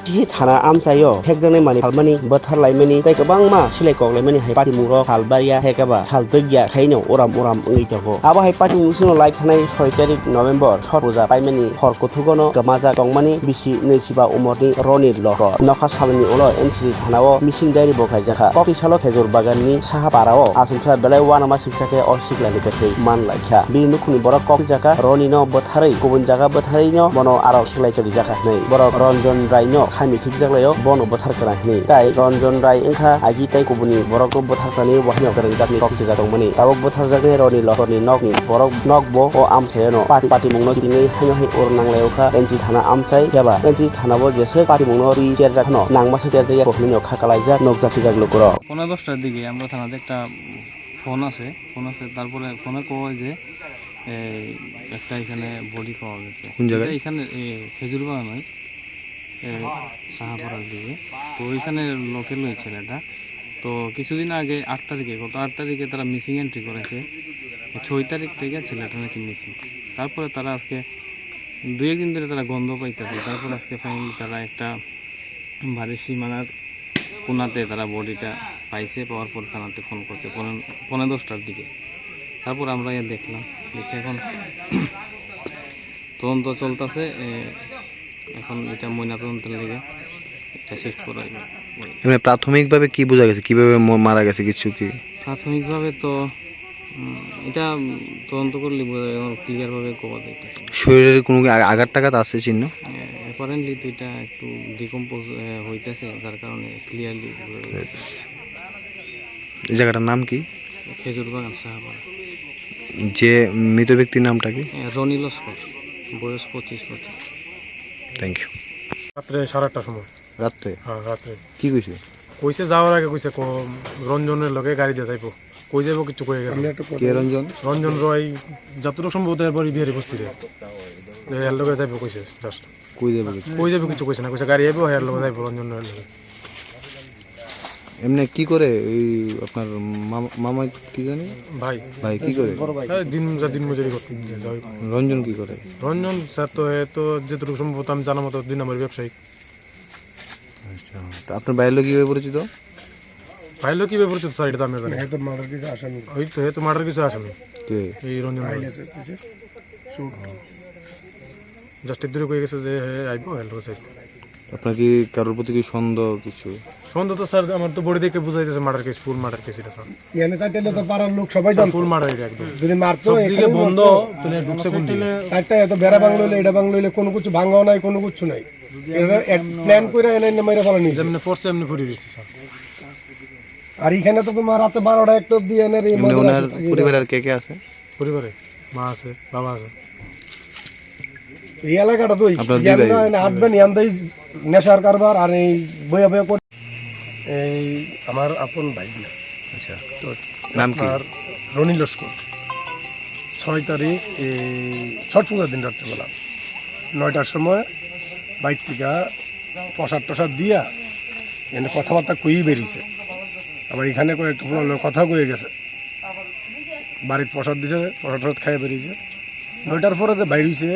Tisi thana amsayo hekjangni mani halmani bothar laimani tei kwbangma silai kok laimani hai patimuro halbaria hekaba haldogya khaino oram ongui tongo abo hai patimung sino lai thanai 6 tarik November sor puja paimani hor kuthugono gamaja tongmani bisi neisiba umorni roni loko nokha sabani ulo NCC thanao missing diary bo khaijaka kokni salo khejur baganni saha parao asumsa belai wanama siksake o siklani kathei man laikha bini nukhuni borok kok jaka roni no botharai kubun jaga botharai no bono aro siklai chori jaka nei borok Ranjan Rai no khami thikjaklayo bono bothar kana nei tai Ranjan Rai engkha agi tai kubuni borok no bothar kani wahino karang jakni kok jaka tongmani tabok bothar jakni roni lokoni nokni borok nokbo o amsayano patimung no tingai haino hai or nanglayo kha NCC thana amchai keba NCC thana bo jese patimung no ri cher jakno nangma seter jaya bohmino khakalaijak nokjak sigak lokoro 10:10টার দিকে আমরা থানাতে একটা phone আছে তারপরে ফোনে কয় যে একটা এখানে বডি পাওয়া গেছে কোন জায়গায় এখানে খেজুর বাগান নয় সাহাপাড়ার দিকে তো ওইখানে লোকের ওই ছেলেটা তো কিছুদিন আগে 8 তারিখে গত 8 তারিখে তারা মিসিং এন্ট্রি করেছে 6 তারিখ থেকে ছেলেটা নাকি মিসিং তারপরে তারা আজকে 2 দিন ধরে তারা গন্ধ পাইতেছে তারপরে আজকে ফাইনালি তারা একটা বাড়ির সীমানার কোনাতে তারা বডিটা পাইছে পাওয়ার পর থানাতে ফোন করছে 10:10টার দিকে তারপর আমরা দেখলাম দেখে এখন তদন্ত চলতেছে এখন এটা ময়নাতদন্তের লেগে এটা শিফট করা হবে এমনি প্রাথমিকভাবে কি বোঝা গেছে কিভাবে মারা গেছে কিছু কি প্রাথমিকভাবে তো এটা তদন্ত করলে বোঝা যাবে ক্লিয়ারভাবে কোয়া যাইতেছে শরীরের কোনো আঘাত টাঘাত আছে চিহ্ন অ্যাপারেন্টলি তো এটা একটু ডিকম্পোজ হইতেছে যার কারণে ক্লিয়ারলি এই জায়গাটার নাম কি খেজুর বাগান সাহাপাড়া যে মৃত ব্যক্তির নামটা কি রনি লস্কর বয়স 25 বছর থ্যাংক ইউ রাত্রে 8:30টার সময় রাত্রে হ্যাঁ রাত্রে কি কইছে কইছে যাওয়ার আগে কইছে রঞ্জনের লগে গাড়ি দিয়ে যাইবো কই যাবো কিছু কয়ে গেছে কে রঞ্জন রঞ্জন রয় যতটুকু সম্ভব এরপর বিহারি বস্তিতে এর লগে যাইবো কইছে জাস্ট কই যাবে কিছু কই যাবো কিছু কইছে না কইছে গাড়ি আইবো এর লগে যাইবো রঞ্জনের লগে এমনি কি করে ওই আপনার মামা কি জানি ভাই ভাই কি করে দিন মজুরি করতে রঞ্জন কি করে রঞ্জন স্যার তো যতটুকু সম্ভব আমি জানা মতো দিন আমার ব্যবসায়ী আচ্ছা তা আপনার বাইরের লোক কিভাবে পরিচিত ভাই লোক কিভাবে পরিচিত স্যার এটা তো আমি জানি তো মার্ডার কিছু আসামি ওই তো মার্ডার কিছু আসামি কে এই রঞ্জন জাস্ট দূরে কয়ে গেছে যে আইবো এর লগে যাইবো আপনার কি কারোর প্রতি কি সন্দেহ কিছু সন্দেহ তো স্যার আমার তো বডি দেখে বুঝাইতেছে মার্ডার কেস ফুল মার্ডার কেস এটা স্যার এখানে চারটে তো পাড়ার লোক সবাই জানে ফুল মার্ডার এটা একদম যদি মারতো এদিকে বন্ধ তাহলে ঢুকছে কোন দিকে চারটা এত বেড়া বাংলো হইলে এটা বাংলো হইলে কোনো কিছু ভাঙাও নাই কোনো কিছু নাই এটা প্ল্যান করে এনে মাইরা ফেলা নিছে যেমন পড়ছে এমনি ফুটি দিচ্ছে স্যার আর এখানে তো তোমার রাতে 12টা একটা অবধি এনে এই এমনি ওনার পরিবারের কে কে আছে পরিবারে মা আছে বাবা আছে এই এলাকাটা তো হাঁটবেন ইয়ান্দাই নেশার কারবার আর এই বইয়া বইয়া করে এই আমার আপন ভাই না আচ্ছা তো নাম কি আর রনি লস্কর 6 তারিখ এই ছট পূজার দিন রাত্রেবেলা 9টার সময় বাইক থেকে প্রসাদ টসাদ দিয়া এনে কথাবার্তা কই বেরিয়েছে আবার এখানে কয়েকটা কথা কয়ে গেছে বাড়ির প্রসাদ দিছে প্রসাদ টসাদ খাইয়ে বেরিয়েছে 9টার পরে যে বাইরেছে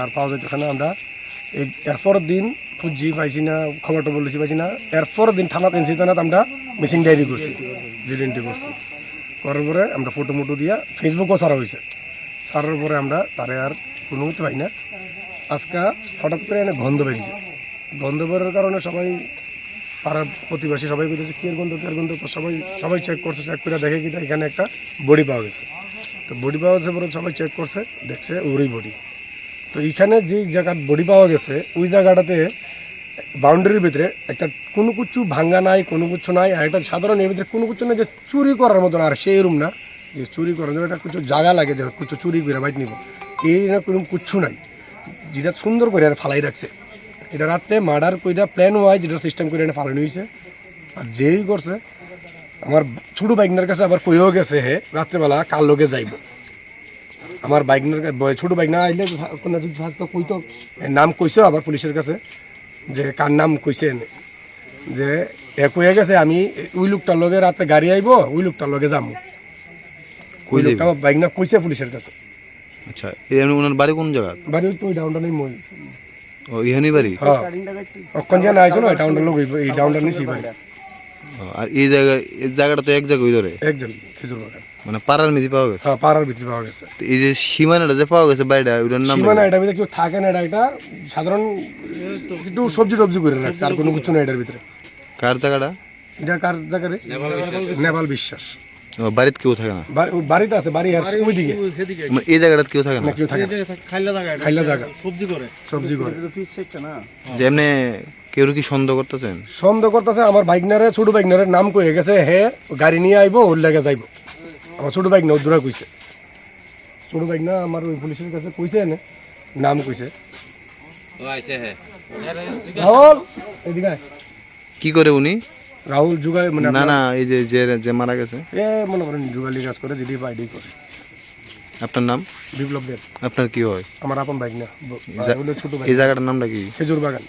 আর পাওয়া যাইতেছে না আমরা এরপরের দিন খুঁজছি পাইছি না খবর টবর লিখি পাইছি না এরপরের দিন থানা এনসি থানাতে আমরা মিসিং ডায়েরি করছি জিডি এন্ট্রি করছি করার পরে আমরা ফটো মোটো দিয়া ফেসবুকও ছাড়া হয়েছে ছাড়ার পরে আমরা তারে আর কোনো মতো পাই না আজকে হঠাৎ করে এনে গন্ধ বেরিয়েছে গন্ধ বেরোর কারণে সবাই পাড়ার প্রতিবেশী সবাই বলেছে কে গন্ধ তো সবাই চেক করছে চেক করে দেখে কি এখানে একটা বডি পাওয়া গেছে তো বডি পাওয়া গেছে পরে সবাই চেক করছে দেখছে ওরই বডি তো এইখানে যে জায়গার বডি পাওয়া গেছে ওই জায়গাটাতে বাউন্ডারির ভিতরে একটা কোনো কিছু ভাঙ্গা নাই কোনো কিছু নাই আর একটা সাধারণ এর ভিতরে কোনো কিছু না যে চুরি করার মতন আর সেই রুম না যে চুরি করার জন্য একটা কিছু জায়গা লাগে যে কিছু চুরি করে বাইট নিব এই না কোনো কিচ্ছু নাই যেটা সুন্দর করে আর ফালাই রাখছে এটা রাত্রে মার্ডার কইরা প্ল্যান হয় যেটা সিস্টেম করে এনে ফালানো হয়েছে আর যেই করছে আমার ছোটো বাইকনার কাছে আবার কইও গেছে হে রাত্রেবেলা কার লোকে যাইব আমার বাইকনার ছোটো বাইকনা আইলে কোনো যদি থাকতো কইতো নাম কইছো আবার পুলিশের কাছে যে কার নাম কইছে এনে যে এ কয়ে গেছে আমি ওই লোকটার লগে রাতে গাড়ি আইব ওই লোকটার লগে যাবো ওই লোকটা আমার বাইকনা কইছে পুলিশের কাছে আচ্ছা এই ওনার বাড়ি কোন জায়গা বাড়ি তো ওই ডাউনটাউনের মই ও ইহানি বাড়ি? হ্যাঁ অক্ষণ যে আইছো না টাউনটার লোক এই টাউনটার নিচে বাড়ি। ও, আর এই জায়গাটা তো এক জায়গায় ধরে, একজন খেজুর বাগান। মানে পাড়ার মিদি পাওয়া গেছে। হ্যাঁ পাড়ার ভিতরে পাওয়া গেছে। তো এই যে সীমানাটা যে পাওয়া গেছে বাড়িটা, ওটার নাম সীমানা এটা ভিতরে কেউ থাকে না, এটা সাধারণ একটু সবজি টবজি করে রাখছে, আর কোনো কিছু না এটার ভিতরে। কার জায়গাটা? এটা কার জায়গা রে? নেপাল বিশ্বাস। ও, বাড়িতে কেউ থাকে না? বাড়িতে আছে, বাড়ি আর ওইদিকে মানে এই জায়গাটা কেউ থাকে না? না, কেউ থাকে না। খাইলা জায়গা সবজি করে। যে এমনি কেউ কি সন্দেহ করতেছেন? সন্দেহ করতেছে আমার বাইকনারে, ছোট বাইকনারে নাম কয়ে গেছে, হে গাড়ি নিয়ে আইবো, ওর লেগে যাইবো। আমার ছোট বাইক না দূরা কইছে, ছোট বাইক না আমার ওই পুলিশের কাছে কইছে, এনে নাম কইছে। রাহুল এদিকে আয়। কি করে উনি? রাহুল যুগায় মানে না না, এই যে যে মারা গেছে, এ মনে করেন যুগালি কাজ করে, যেটি বাইডি করে। আপনার নাম? বিপ্লব দেব। আপনার কি হয়? আমার আপন বাইক না, ছোট বাইক। এই জায়গাটার নামটা কি? খেজুর বাগান।